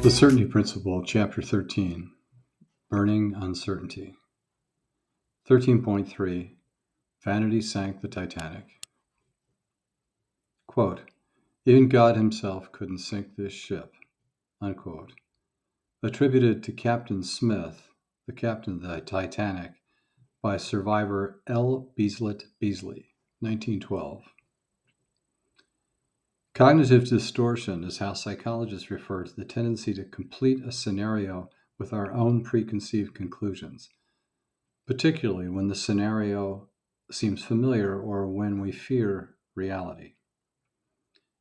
The Certainty Principle, Chapter 13, Burning Uncertainty. 13.3, Vanity sank the Titanic. Quote, even God himself couldn't sink this ship, unquote. Attributed to Captain Smith, the captain of the Titanic, by survivor L. Beasley, 1912. Cognitive distortion is how psychologists refer to the tendency to complete a scenario with our own preconceived conclusions, particularly when the scenario seems familiar or when we fear reality.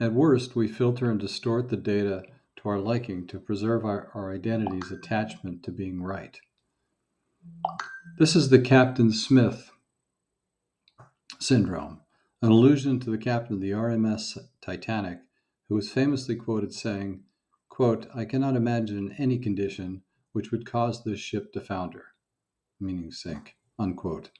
At worst, we filter and distort the data to our liking to preserve our identity's attachment to being right. This is the Captain Smith syndrome, an allusion to the captain of the RMS Titanic, who was famously quoted saying, quote, I cannot imagine any condition which would cause this ship to founder, meaning sink, unquote.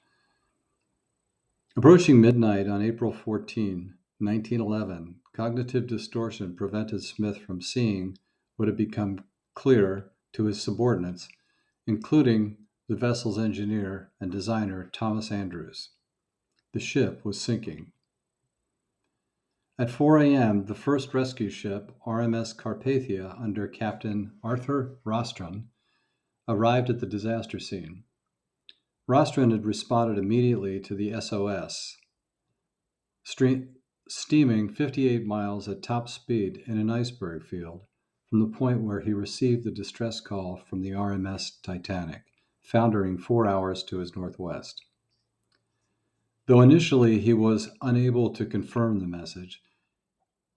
Approaching midnight on April 14, 1911, cognitive distortion prevented Smith from seeing what had become clear to his subordinates, including the vessel's engineer and designer, Thomas Andrews. The ship was sinking. At 4 a.m., the first rescue ship, RMS Carpathia, under Captain Arthur Rostron, arrived at the disaster scene. Rostron had responded immediately to the SOS, steaming 58 miles at top speed in an iceberg field from the point where he received the distress call from the RMS Titanic, foundering 4 hours to his northwest. Though initially he was unable to confirm the message,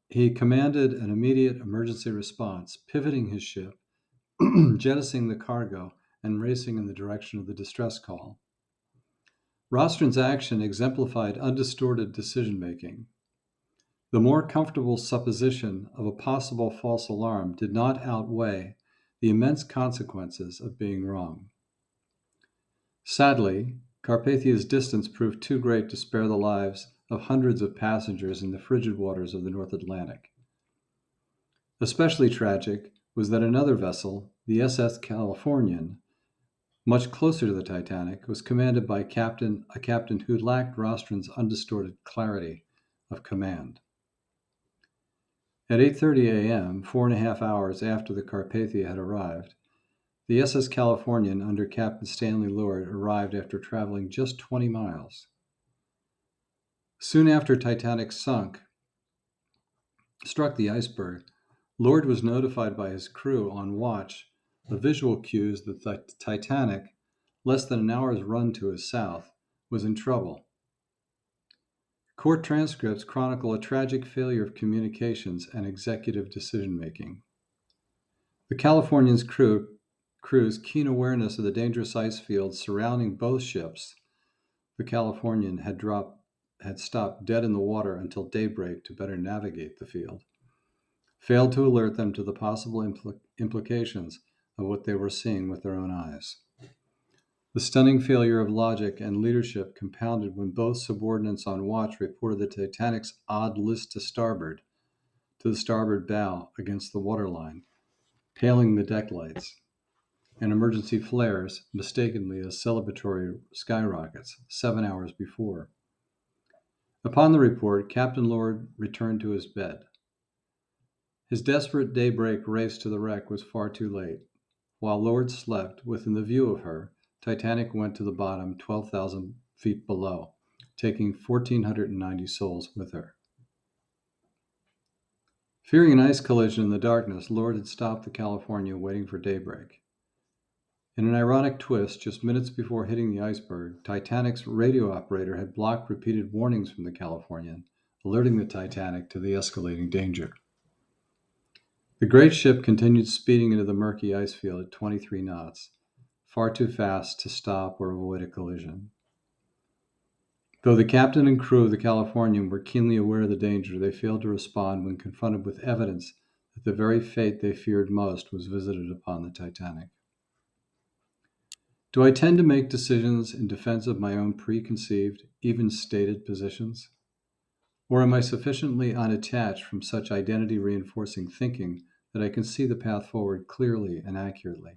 he commanded an immediate emergency response, pivoting his ship, jettisoning the cargo, and racing in the direction of the distress call. Rostron's action exemplified undistorted decision-making. The more comfortable supposition of a possible false alarm did not outweigh the immense consequences of being wrong. Sadly, Carpathia's distance proved too great to spare the lives of hundreds of passengers in the frigid waters of the North Atlantic. Especially tragic was that another vessel, the SS Californian, much closer to the Titanic, was commanded by a captain who lacked Rostron's undistorted clarity of command. At 8:30 a.m., 4.5 hours after the Carpathia had arrived, the SS Californian under Captain Stanley Lord arrived after traveling just 20 miles. Soon after Titanic struck the iceberg, Lord was notified by his crew on watch of visual cues that the Titanic, less than an hour's run to his south, was in trouble. Court transcripts chronicle a tragic failure of communications and executive decision-making. The Californian's crew's keen awareness of the dangerous ice fields surrounding both ships, the Californian had stopped dead in the water until daybreak to better navigate the field, failed to alert them to the possible implications of what they were seeing with their own eyes. The stunning failure of logic and leadership compounded when both subordinates on watch reported the Titanic's odd list to the starboard bow against the waterline, paling the deck lights, and emergency flares mistakenly as celebratory skyrockets 7 hours before. Upon the report, Captain Lord returned to his bed. His desperate daybreak race to the wreck was far too late. While Lord slept within the view of her, Titanic went to the bottom 12,000 feet below, taking 1,490 souls with her. Fearing an ice collision in the darkness, Lord had stopped the California waiting for daybreak. In an ironic twist, just minutes before hitting the iceberg, Titanic's radio operator had blocked repeated warnings from the Californian, alerting the Titanic to the escalating danger. The great ship continued speeding into the murky ice field at 23 knots, far too fast to stop or avoid a collision. Though the captain and crew of the Californian were keenly aware of the danger, they failed to respond when confronted with evidence that the very fate they feared most was visited upon the Titanic. Do I tend to make decisions in defense of my own preconceived, even stated positions? Or am I sufficiently unattached from such identity-reinforcing thinking that I can see the path forward clearly and accurately.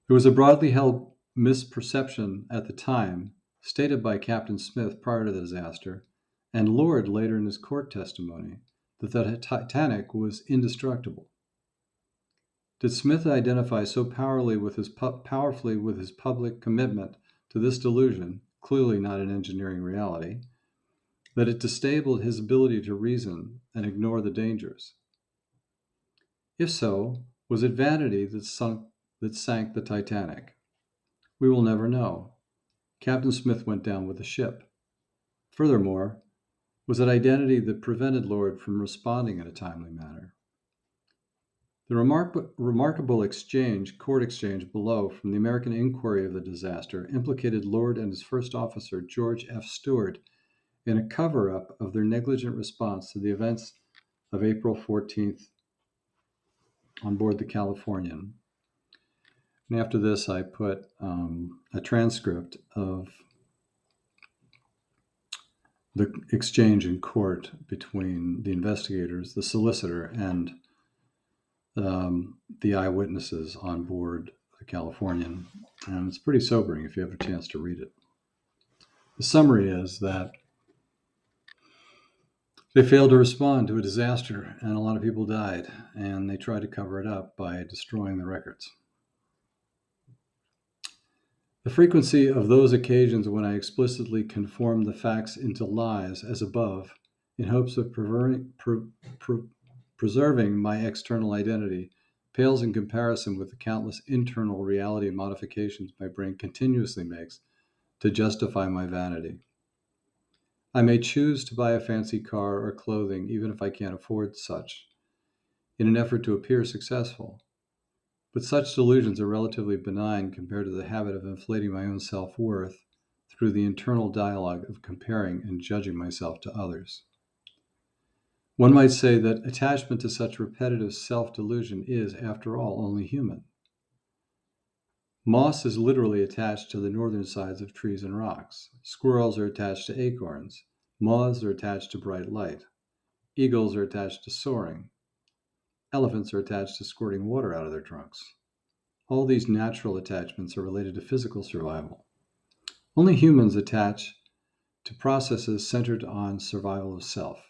There was a broadly held misperception at the time, stated by Captain Smith prior to the disaster, and Lord later in his court testimony, that the Titanic was indestructible. Did Smith identify so powerfully with his public commitment to this delusion, clearly not an engineering reality, that it destabilized his ability to reason and ignore the dangers? If so, was it vanity that sank the Titanic? We will never know. Captain Smith went down with the ship. Furthermore, was it identity that prevented Lord from responding in a timely manner? The remarkable court exchange below from the American inquiry of the disaster implicated Lord and his first officer, George F. Stewart, in a cover-up of their negligent response to the events of April 14th on board the Californian. And after this, I put a transcript of the exchange in court between the investigators, the solicitor, and the eyewitnesses on board the Californian. And it's pretty sobering if you have a chance to read it. The summary is that they failed to respond to a disaster, and a lot of people died, and they tried to cover it up by destroying the records. The frequency of those occasions when I explicitly conformed the facts into lies as above, in hopes of preserving my external identity, pales in comparison with the countless internal reality modifications my brain continuously makes to justify my vanity. I may choose to buy a fancy car or clothing, even if I can't afford such, in an effort to appear successful. But such delusions are relatively benign compared to the habit of inflating my own self-worth through the internal dialogue of comparing and judging myself to others. One might say that attachment to such repetitive self-delusion is, after all, only human. Moss is literally attached to the northern sides of trees and rocks. Squirrels are attached to acorns. Moths are attached to bright light. Eagles are attached to soaring. Elephants are attached to squirting water out of their trunks. All these natural attachments are related to physical survival. Only humans attach to processes centered on survival of self,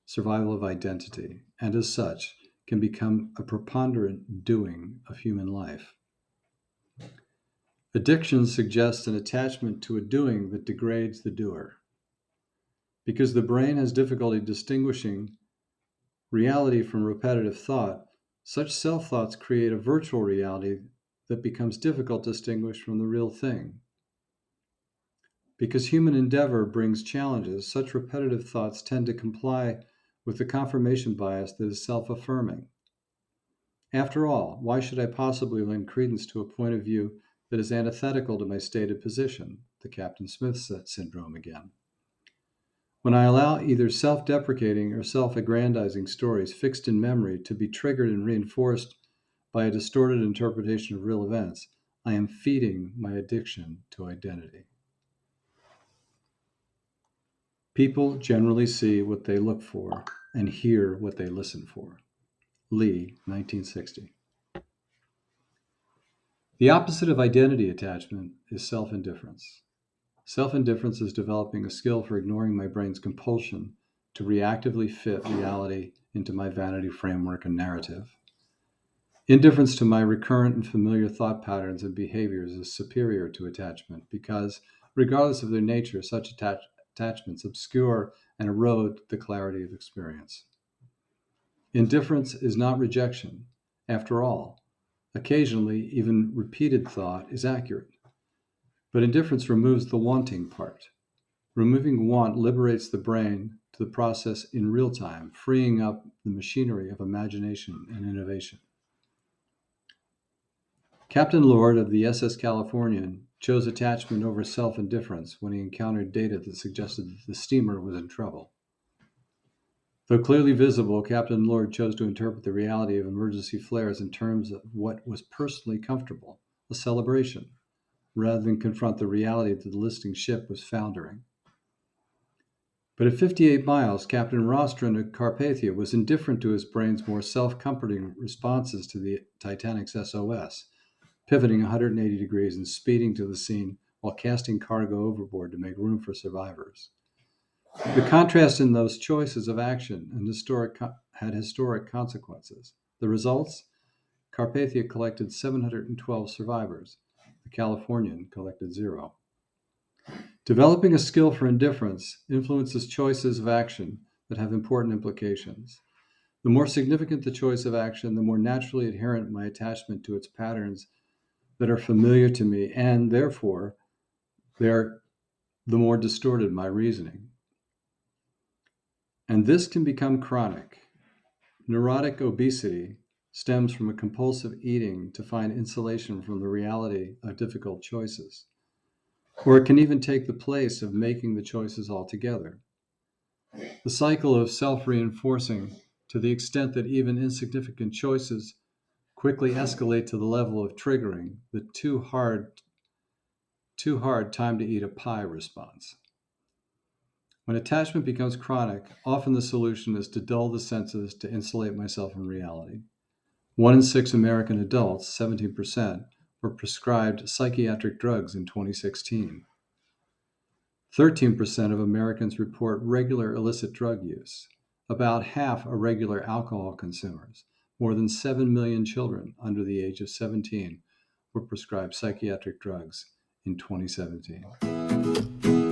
survival of identity, and as such can become a preponderant doing of human life. Addiction suggests an attachment to a doing that degrades the doer. Because the brain has difficulty distinguishing reality from repetitive thought, such self-thoughts create a virtual reality that becomes difficult to distinguish from the real thing. Because human endeavor brings challenges, such repetitive thoughts tend to comply with the confirmation bias that is self-affirming. After all, why should I possibly lend credence to a point of view that is antithetical to my stated position? The Captain Smith syndrome again. When I allow either self-deprecating or self-aggrandizing stories fixed in memory to be triggered and reinforced by a distorted interpretation of real events, I am feeding my addiction to identity. People generally see what they look for and hear what they listen for. Lee, 1960. The opposite of identity attachment is self-indifference. Self-indifference is developing a skill for ignoring my brain's compulsion to reactively fit reality into my vanity framework and narrative. Indifference to my recurrent and familiar thought patterns and behaviors is superior to attachment because, regardless of their nature, such attachments obscure and erode the clarity of experience. Indifference is not rejection. After all, occasionally, even repeated thought is accurate. But indifference removes the wanting part. Removing want liberates the brain to the process in real time, freeing up the machinery of imagination and innovation. Captain Lord of the SS Californian chose attachment over self-indifference when he encountered data that suggested that the steamer was in trouble. Though clearly visible, Captain Lord chose to interpret the reality of emergency flares in terms of what was personally comfortable, a celebration, rather than confront the reality that the listing ship was foundering. But at 58 miles, Captain Rostron of Carpathia was indifferent to his brain's more self-comforting responses to the Titanic's SOS, pivoting 180 degrees and speeding to the scene while casting cargo overboard to make room for survivors. The contrast in those choices of action had historic consequences. The results? Carpathia collected 712 survivors. The Californian collected 0. Developing a skill for indifference influences choices of action that have important implications. The more significant the choice of action, the more naturally adherent my attachment to its patterns that are familiar to me, and therefore, the more distorted my reasoning. And this can become chronic. Neurotic obesity stems from a compulsive eating to find insulation from the reality of difficult choices. Or it can even take the place of making the choices altogether. The cycle of self-reinforcing to the extent that even insignificant choices quickly escalate to the level of triggering the too hard time to eat a pie response. When attachment becomes chronic, often the solution is to dull the senses to insulate myself from reality. 1 in 6 American adults, 17%, were prescribed psychiatric drugs in 2016. 13% of Americans report regular illicit drug use. About half are regular alcohol consumers. More than 7 million children under the age of 17 were prescribed psychiatric drugs in 2017.